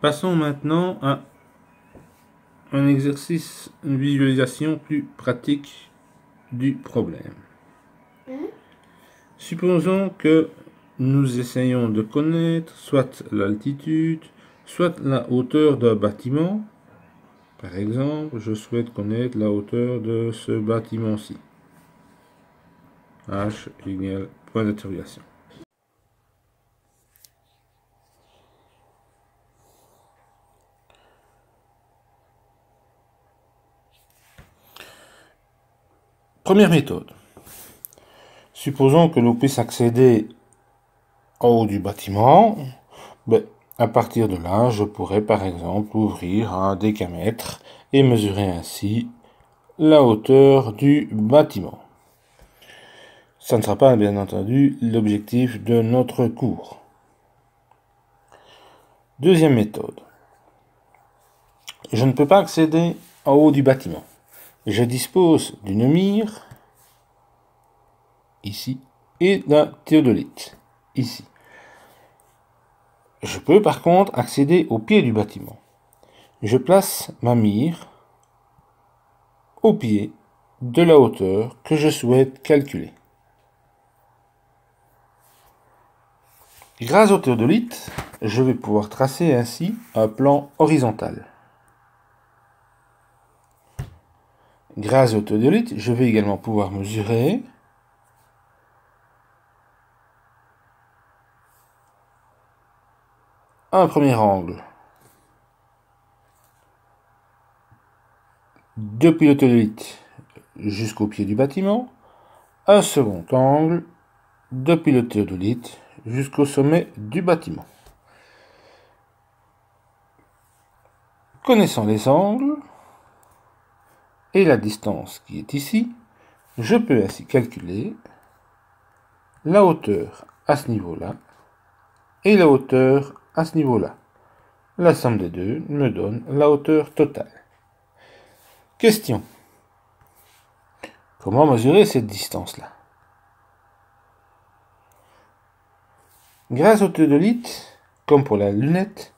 Passons maintenant à un exercice, une visualisation plus pratique du problème. Supposons que nous essayons de connaître soit l'altitude, soit la hauteur d'un bâtiment. Par exemple, je souhaite connaître la hauteur de ce bâtiment-ci. H égale point d'interrogation. Première méthode. Supposons que l'on puisse accéder en haut du bâtiment. À partir de là, je pourrais par exemple ouvrir un décamètre et mesurer ainsi la hauteur du bâtiment. Ça ne sera pas, bien entendu, l'objectif de notre cours. Deuxième méthode. Je ne peux pas accéder en haut du bâtiment. Je dispose d'une mire, ici, et d'un théodolite, ici. Je peux par contre accéder au pied du bâtiment. Je place ma mire au pied de la hauteur que je souhaite calculer. Grâce au théodolite, je vais pouvoir tracer ainsi un plan horizontal. Grâce au théodolite, je vais également pouvoir mesurer un premier angle depuis le théodolite jusqu'au pied du bâtiment, un second angle depuis le théodolite jusqu'au sommet du bâtiment. Connaissant les angles et la distance qui est ici, je peux ainsi calculer la hauteur à ce niveau-là et la hauteur à ce niveau-là. La somme des deux me donne la hauteur totale. Question. Comment mesurer cette distance-là? Grâce au théodolite, comme pour la lunette,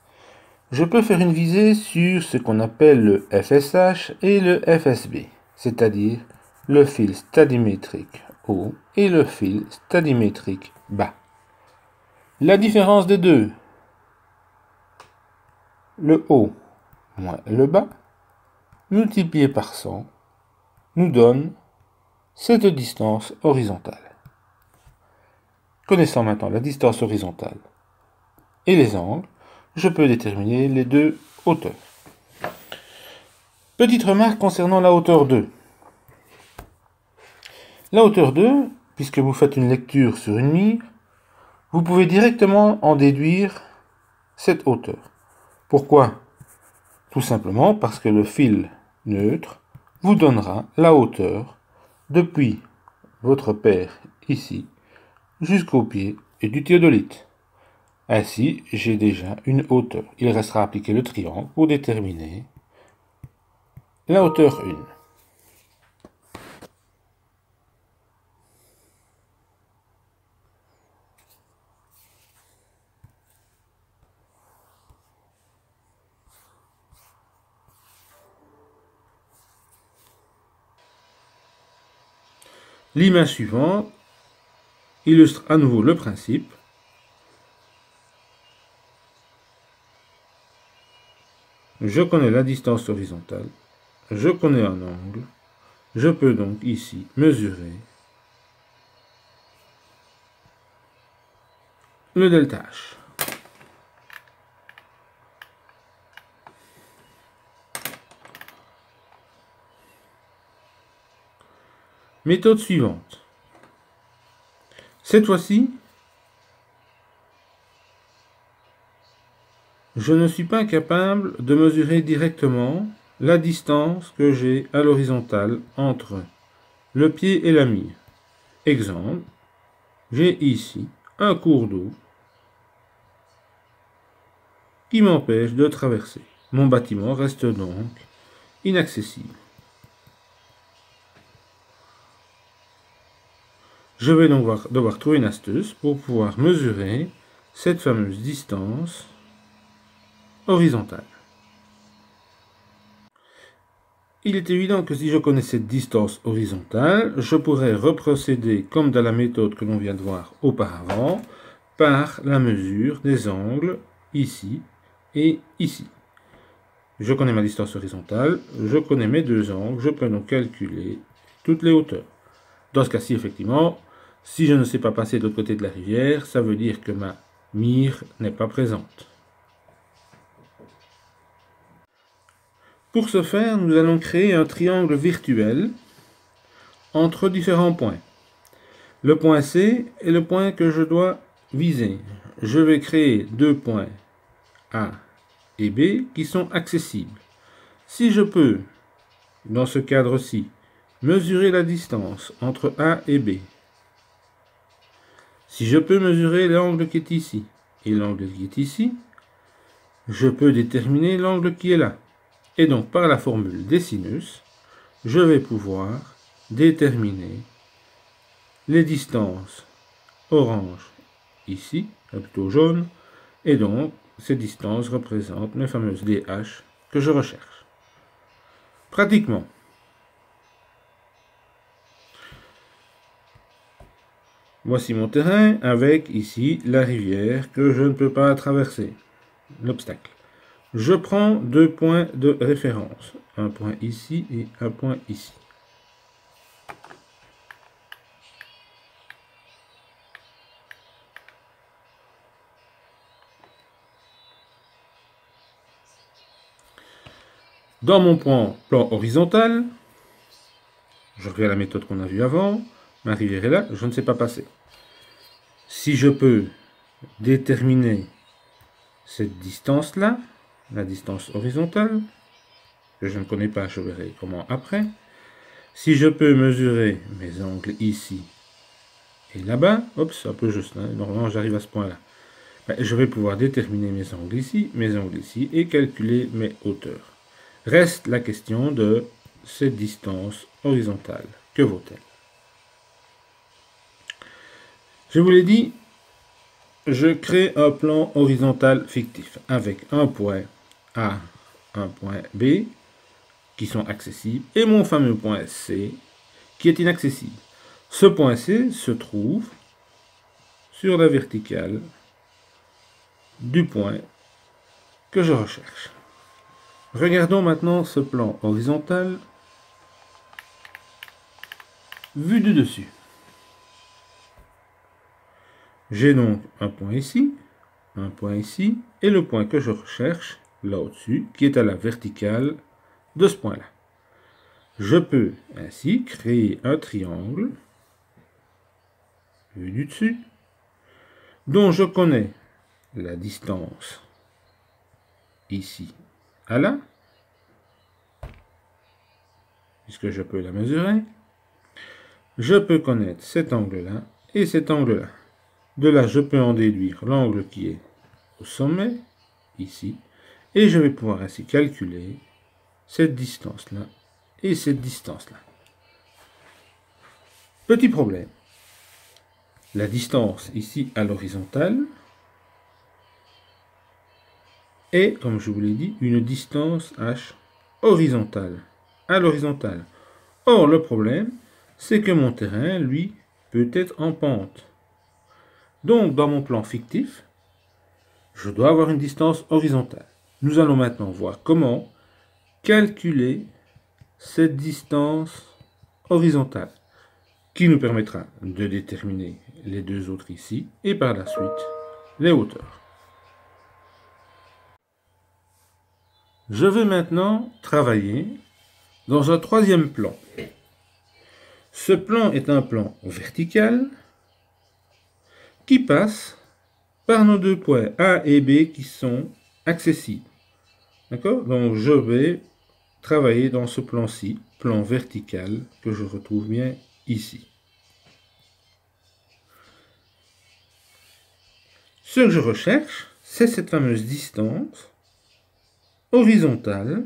je peux faire une visée sur ce qu'on appelle le FSH et le FSB, c'est-à-dire le fil stadimétrique haut et le fil stadimétrique bas. La différence des deux, le haut moins le bas, multiplié par 100, nous donne cette distance horizontale. Connaissant maintenant la distance horizontale et les angles, je peux déterminer les deux hauteurs. Petite remarque concernant la hauteur 2. La hauteur 2, puisque vous faites une lecture sur une mire, vous pouvez directement en déduire cette hauteur. Pourquoi? Tout simplement parce que le fil neutre vous donnera la hauteur depuis votre paire ici jusqu'au pied et du théodolite. Ainsi, j'ai déjà une hauteur. Il restera à appliquer le triangle pour déterminer la hauteur 1. L'image suivante illustre à nouveau le principe. Je connais la distance horizontale, je connais un angle, je peux donc ici mesurer le delta H. Méthode suivante. Cette fois-ci, je ne suis pas capable de mesurer directement la distance que j'ai à l'horizontale entre le pied et la mire. Exemple, j'ai ici un cours d'eau qui m'empêche de traverser. Mon bâtiment reste donc inaccessible. Je vais donc devoir trouver une astuce pour pouvoir mesurer cette fameuse distance horizontale. Il est évident que si je connais cette distance horizontale, je pourrais reprocéder comme dans la méthode que l'on vient de voir auparavant, par la mesure des angles ici et ici. Je connais ma distance horizontale, je connais mes deux angles, je peux donc calculer toutes les hauteurs. Dans ce cas-ci, effectivement, si je ne sais pas passer de l'autre côté de la rivière, ça veut dire que ma mire n'est pas présente. Pour ce faire, nous allons créer un triangle virtuel entre différents points. Le point C est le point que je dois viser. Je vais créer deux points A et B qui sont accessibles. Si je peux, dans ce cadre-ci, mesurer la distance entre A et B, si je peux mesurer l'angle qui est ici et l'angle qui est ici, je peux déterminer l'angle qui est là. Et donc, par la formule des sinus, je vais pouvoir déterminer les distances orange ici, plutôt jaune, et donc ces distances représentent mes fameuses DH que je recherche. Pratiquement, voici mon terrain avec ici la rivière que je ne peux pas traverser, l'obstacle. Je prends deux points de référence, un point ici et un point ici. Dans mon plan horizontal, je reviens à la méthode qu'on a vue avant, ma rivière est là, je ne sais pas passer. Si je peux déterminer cette distance-là, la distance horizontale, que je ne connais pas, je verrai comment après. Si je peux mesurer mes angles ici et là-bas, hop, c'est un peu juste, hein, normalement j'arrive à ce point-là. Je vais pouvoir déterminer mes angles ici et calculer mes hauteurs. Reste la question de cette distance horizontale. Que vaut-elle? Je vous l'ai dit, je crée un plan horizontal fictif avec un point A, un point B qui sont accessibles et mon fameux point C qui est inaccessible. Ce point C se trouve sur la verticale du point que je recherche. Regardons maintenant ce plan horizontal vu du dessus. J'ai donc un point ici et le point que je recherche là au-dessus qui est à la verticale de ce point-là. Je peux ainsi créer un triangle vu du dessus dont je connais la distance ici à là, puisque je peux la mesurer. Je peux connaître cet angle-là et cet angle-là. De là, je peux en déduire l'angle qui est au sommet, ici, et je vais pouvoir ainsi calculer cette distance-là et cette distance-là. Petit problème. La distance ici à l'horizontale est, comme je vous l'ai dit, une distance h horizontale, à l'horizontale. Or, le problème, c'est que mon terrain, lui, peut être en pente. Donc, dans mon plan fictif, je dois avoir une distance horizontale. Nous allons maintenant voir comment calculer cette distance horizontale, qui nous permettra de déterminer les deux autres ici, et par la suite, les hauteurs. Je vais maintenant travailler dans un troisième plan. Ce plan est un plan vertical qui passe par nos deux points A et B qui sont accessibles. D'accord? Donc je vais travailler dans ce plan-ci, plan vertical, que je retrouve bien ici. Ce que je recherche, c'est cette fameuse distance horizontale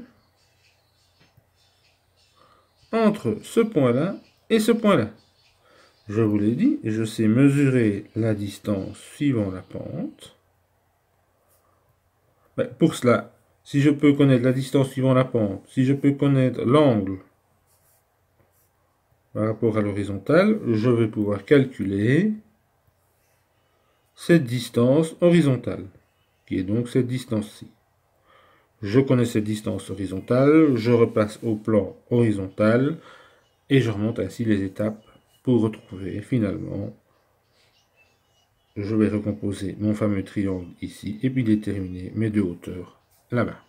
entre ce point-là et ce point-là. Je vous l'ai dit, je sais mesurer la distance suivant la pente. Pour cela, si je peux connaître la distance suivant la pente, si je peux connaître l'angle par rapport à l'horizontale, je vais pouvoir calculer cette distance horizontale, qui est donc cette distance-ci. Je connais cette distance horizontale, je repasse au plan horizontal et je remonte ainsi les étapes pour retrouver finalement, je vais recomposer mon fameux triangle ici et puis déterminer mes deux hauteurs là-bas.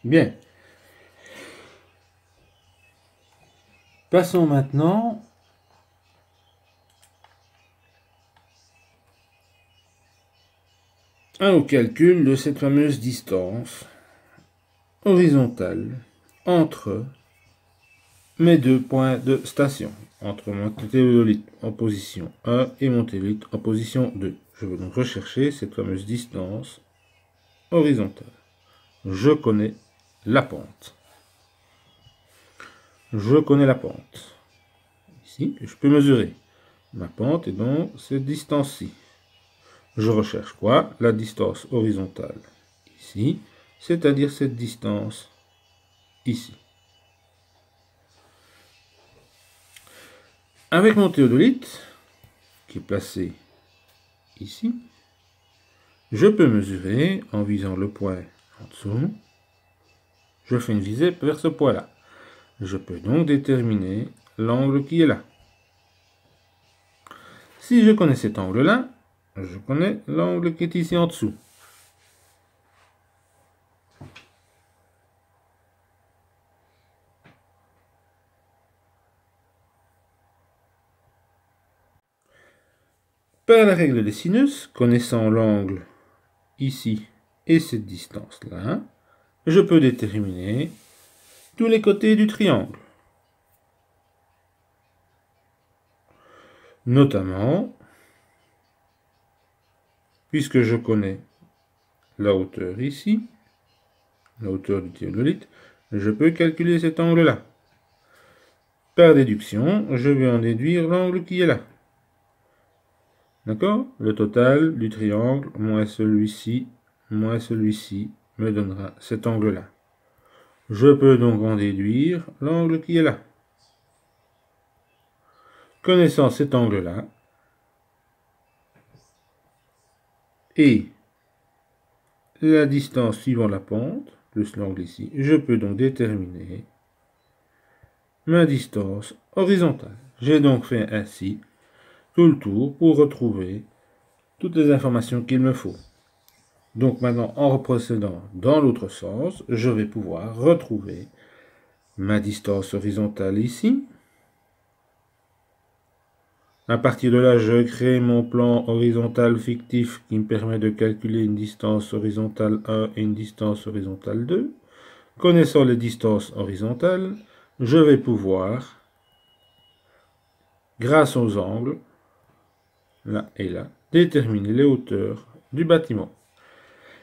Bien. Passons maintenant au calcul de cette fameuse distance horizontale entre mes deux points de station, entre mon théodolite en position 1 et mon théodolite en position 2. Je vais donc rechercher cette fameuse distance horizontale. Je connais la pente. Je connais la pente. Ici, je peux mesurer. Ma pente est donc cette distance-ci. Je recherche quoi? La distance horizontale ici, c'est-à-dire cette distance ici. Avec mon théodolite, qui est placé ici, je peux mesurer en visant le point en dessous. Je fais une visée vers ce point-là. Je peux donc déterminer l'angle qui est là. Si je connais cet angle-là, je connais l'angle qui est ici en dessous. Par la règle des sinus, connaissant l'angle ici et cette distance-là, je peux déterminer tous les côtés du triangle. Notamment, puisque je connais la hauteur ici, la hauteur du théodolite, je peux calculer cet angle-là. Par déduction, je vais en déduire l'angle qui est là. D'accord? Le total du triangle moins celui-ci me donnera cet angle-là. Je peux donc en déduire l'angle qui est là. Connaissant cet angle-là, et la distance suivant la pente, plus l'angle ici, je peux donc déterminer ma distance horizontale. J'ai donc fait ainsi tout le tour pour retrouver toutes les informations qu'il me faut. Donc maintenant, en procédant dans l'autre sens, je vais pouvoir retrouver ma distance horizontale ici. À partir de là, je crée mon plan horizontal fictif qui me permet de calculer une distance horizontale 1 et une distance horizontale 2. Connaissant les distances horizontales, je vais pouvoir, grâce aux angles, là et là, déterminer les hauteurs du bâtiment.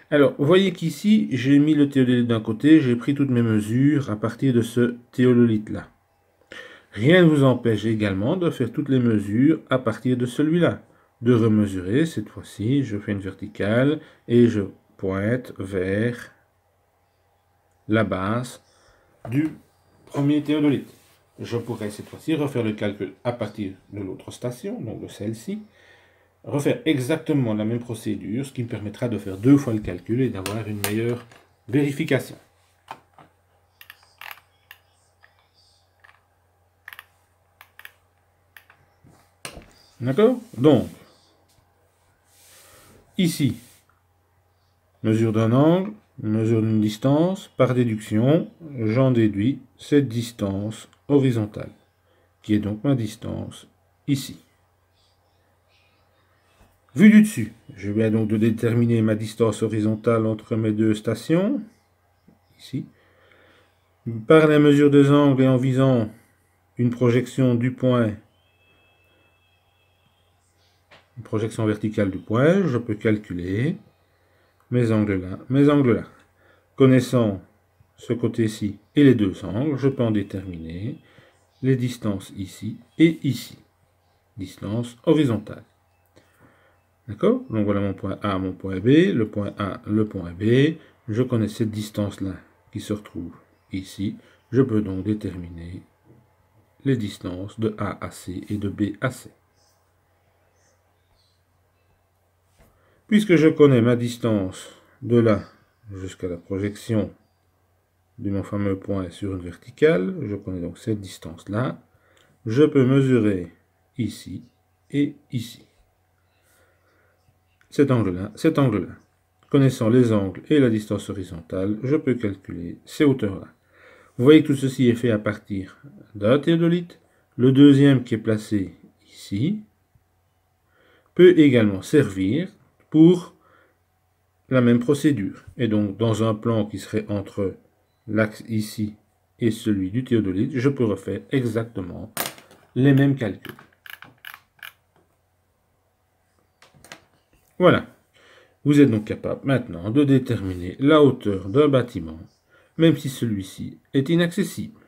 Alors, vous voyez qu'ici, j'ai mis le théodolite d'un côté, j'ai pris toutes mes mesures à partir de ce théodolite-là. Rien ne vous empêche également de faire toutes les mesures à partir de celui-là. De remesurer, cette fois-ci, je fais une verticale et je pointe vers la base du premier théodolite. Je pourrais cette fois-ci refaire le calcul à partir de l'autre station, donc de celle-ci, refaire exactement la même procédure, ce qui me permettra de faire 2 fois le calcul et d'avoir une meilleure vérification. D'accord? Donc, ici, mesure d'un angle, mesure d'une distance, par déduction, j'en déduis cette distance horizontale, qui est donc ma distance ici. Vu du dessus, je viens donc de déterminer ma distance horizontale entre mes deux stations, ici. Par la mesure des angles et en visant une projection du point, une projection verticale du point, je peux calculer mes angles là, mes angles là. Connaissant ce côté-ci et les deux angles, je peux en déterminer les distances ici et ici. Distance horizontale. D'accord? Donc voilà mon point A, mon point B, le point A, le point B. Je connais cette distance-là qui se retrouve ici. Je peux donc déterminer les distances de A à C et de B à C. Puisque je connais ma distance de là jusqu'à la projection de mon fameux point sur une verticale, je connais donc cette distance-là, je peux mesurer ici et ici. Cet angle-là, cet angle-là. Connaissant les angles et la distance horizontale, je peux calculer ces hauteurs-là. Vous voyez que tout ceci est fait à partir d'un théodolite. Le deuxième qui est placé ici peut également servir pour la même procédure. Et donc, dans un plan qui serait entre l'axe ici et celui du théodolite, je peux refaire exactement les mêmes calculs. Voilà. Vous êtes donc capable maintenant de déterminer la hauteur d'un bâtiment, même si celui-ci est inaccessible.